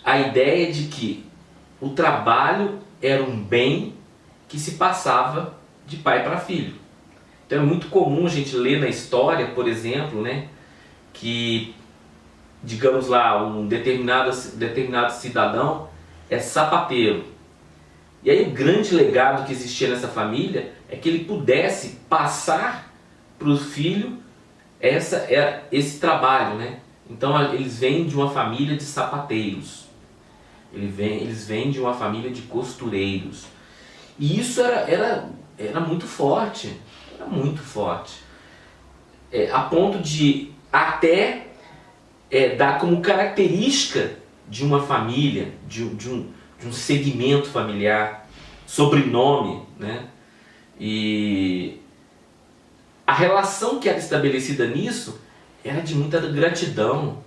a ideia de que o trabalho era um bem que se passava de pai para filho. Então é muito comum a gente ler na história, por exemplo, né, que, digamos lá, um determinado cidadão é sapateiro. E aí o grande legado que existia nessa família é que ele pudesse passar para o filho esse trabalho, né? Então eles vêm de uma família de sapateiros, eles vêm de uma família de costureiros. E isso era muito forte, a ponto de até dar como característica de uma família, de um segmento familiar, sobrenome, né? E a relação que era estabelecida nisso era de muita gratidão,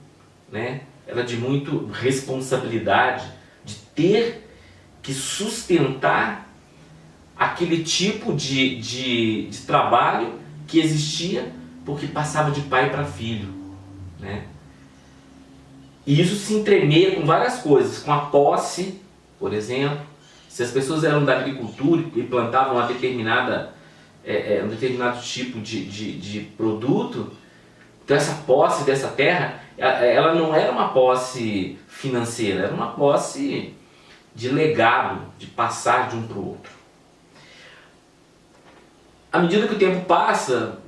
né? Era de muita responsabilidade, de ter que sustentar aquele tipo de trabalho que existia porque passava de pai para filho, né? E isso se entremeia com várias coisas, com a posse, por exemplo. Se as pessoas eram da agricultura e plantavam um determinado tipo de produto, então essa posse dessa terra, ela não era uma posse financeira, era uma posse de legado, de passar de um para o outro. À medida que o tempo passa,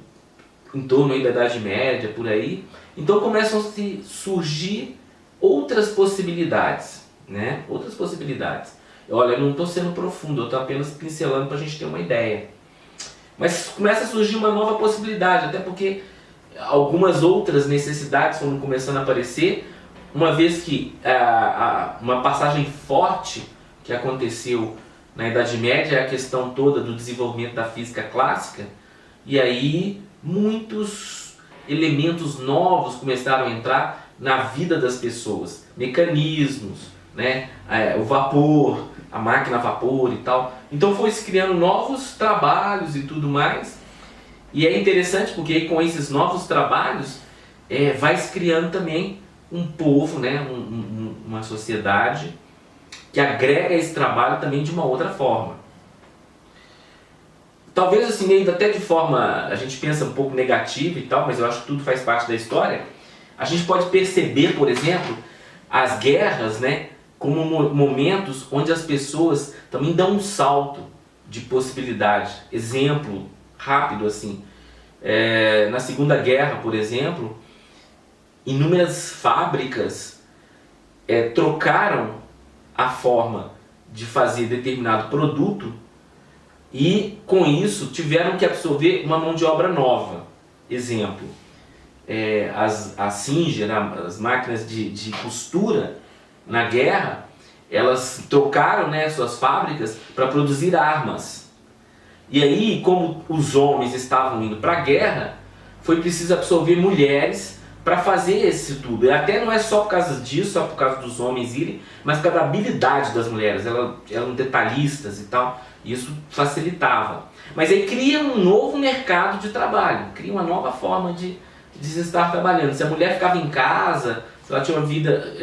em torno aí da Idade Média, por aí, então começam a surgir outras possibilidades, né? Outras possibilidades. Olha, eu não estou sendo profundo, eu estou apenas pincelando para a gente ter uma ideia. Mas começa a surgir uma nova possibilidade, até porque algumas outras necessidades foram começando a aparecer, uma vez que uma passagem forte que aconteceu na Idade Média é a questão toda do desenvolvimento da física clássica, e aí muitos elementos novos começaram a entrar na vida das pessoas, mecanismos, né? O vapor, a máquina a vapor e tal. Então foi se criando novos trabalhos e tudo mais, e é interessante porque aí, com esses novos trabalhos vai se criando também um povo, né? Uma sociedade que agrega esse trabalho também de uma outra forma. Talvez assim, meio até de forma, a gente pensa um pouco negativa e tal, mas eu acho que tudo faz parte da história. A gente pode perceber, por exemplo, as guerras, né, como momentos onde as pessoas também dão um salto de possibilidade. Exemplo rápido assim, na Segunda Guerra, por exemplo, inúmeras fábricas trocaram a forma de fazer determinado produto e com isso tiveram que absorver uma mão de obra nova. Exemplo, a Singer, as máquinas de costura na guerra, elas trocaram, né, suas fábricas para produzir armas. E aí, como os homens estavam indo para a guerra, foi preciso absorver mulheres para fazer esse tudo. E até não é só por causa disso, só por causa dos homens irem, mas por causa da habilidade das mulheres. Elas eram detalhistas e tal, e isso facilitava. Mas aí cria um novo mercado de trabalho, cria uma nova forma de se estar trabalhando. Se a mulher ficava em casa, se ela tinha uma vida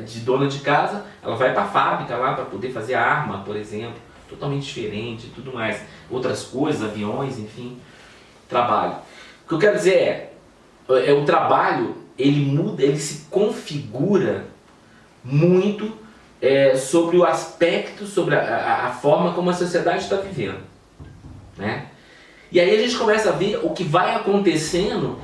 de dona de casa, ela vai para a fábrica lá para poder fazer arma, por exemplo, totalmente diferente e tudo mais. Outras coisas, aviões, enfim, trabalho. O que eu quero dizer o trabalho, ele muda, ele se configura muito sobre o aspecto, sobre a forma como a sociedade está vivendo, né? E aí a gente começa a ver o que vai acontecendo,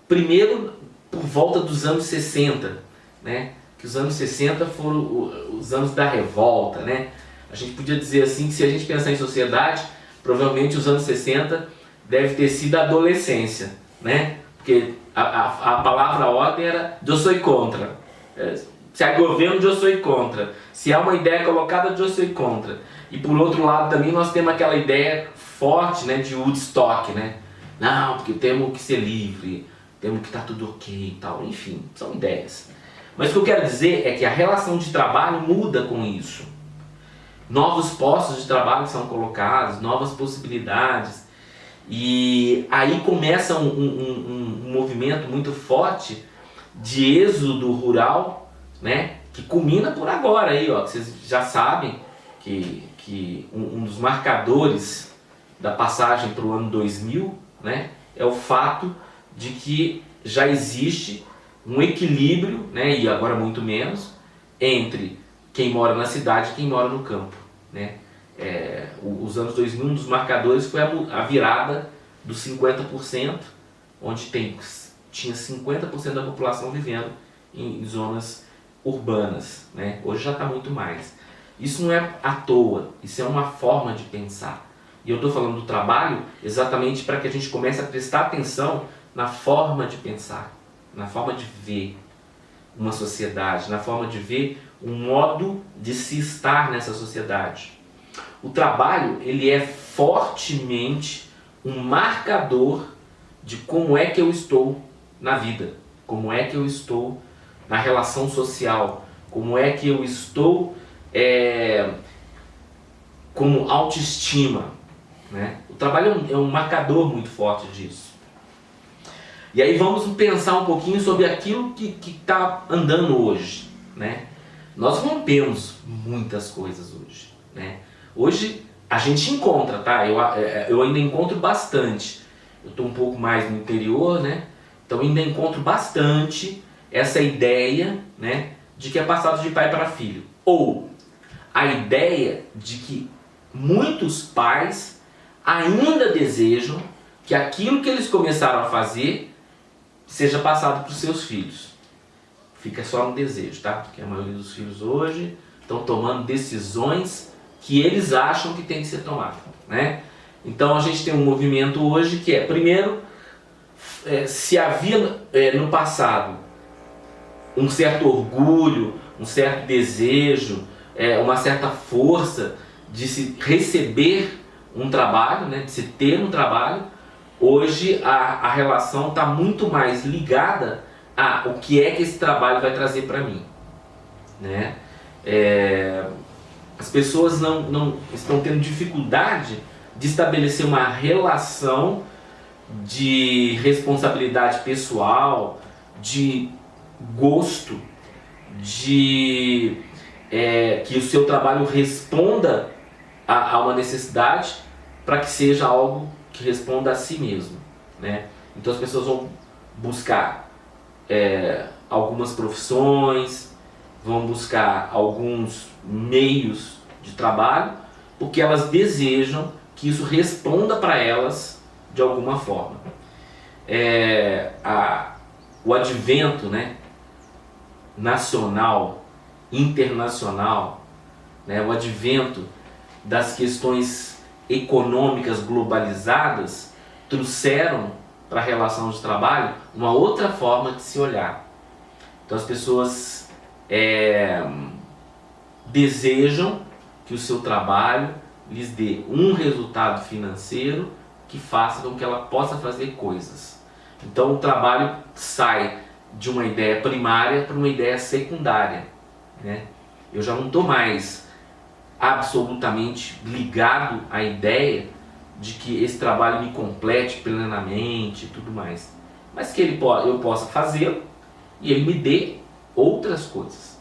primeiro por volta dos anos 60, né? Que os anos 60 foram os anos da revolta, né? A gente podia dizer assim que, se a gente pensar em sociedade, provavelmente os anos 60 deve ter sido a adolescência, né? Porque a palavra ordem era eu sou contra. Se há governo, eu sou contra. Se há uma ideia colocada, eu sou contra. E por outro lado também nós temos aquela ideia forte, né, de Woodstock, né? Não, porque temos que ser livre, temos que estar tudo ok e tal. Enfim, são ideias. Mas o que eu quero dizer é que a relação de trabalho muda com isso. Novos postos de trabalho são colocados, novas possibilidades. E aí começa um movimento muito forte de êxodo rural, né, que culmina por agora aí, ó, que vocês já sabem que um dos marcadores da passagem para o ano 2000, né, é o fato de que já existe um equilíbrio, né, e agora muito menos, entre quem mora na cidade e quem mora no campo, né. Os anos 2000, um dos marcadores foi a virada dos 50%, onde tinha 50% da população vivendo em zonas urbanas, né? Hoje já está muito mais. Isso não é à toa, isso é uma forma de pensar. E eu estou falando do trabalho exatamente para que a gente comece a prestar atenção na forma de pensar, na forma de ver uma sociedade, na forma de ver um modo de se estar nessa sociedade. O trabalho, ele é fortemente um marcador de como é que eu estou na vida, como é que eu estou na relação social, como é que eu estou como autoestima, né? O trabalho é um marcador muito forte disso. E aí vamos pensar um pouquinho sobre aquilo que está andando hoje, né? Nós rompemos muitas coisas hoje, né? Hoje a gente encontra, tá? Eu ainda encontro bastante. Eu estou um pouco mais no interior, né? Então ainda encontro bastante essa ideia, né, de que é passado de pai para filho. Ou a ideia de que muitos pais ainda desejam que aquilo que eles começaram a fazer seja passado para os seus filhos. Fica só no desejo, tá? Porque a maioria dos filhos hoje estão tomando decisões que eles acham que tem que ser tomada, né? Então a gente tem um movimento hoje que primeiro, se havia no passado um certo orgulho, um certo desejo, uma certa força de se receber um trabalho, né, de se ter um trabalho, hoje a relação está muito mais ligada a o que é que esse trabalho vai trazer para mim, né? As pessoas não estão tendo dificuldade de estabelecer uma relação de responsabilidade pessoal, de gosto, de que o seu trabalho responda a uma necessidade para que seja algo que responda a si mesmo, né? Então as pessoas vão buscar algumas profissões, vão buscar alguns meios de trabalho, porque elas desejam que isso responda para elas de alguma forma. O advento, né, nacional, internacional, né, o advento das questões econômicas globalizadas trouxeram para a relação de trabalho uma outra forma de se olhar. Então as pessoas desejam que o seu trabalho lhes dê um resultado financeiro que faça com que ela possa fazer coisas. Então o trabalho sai de uma ideia primária para uma ideia secundária, né? Eu já não estou mais absolutamente ligado à ideia de que esse trabalho me complete plenamente e tudo mais, mas que eu possa fazê-lo e ele me dê outras coisas.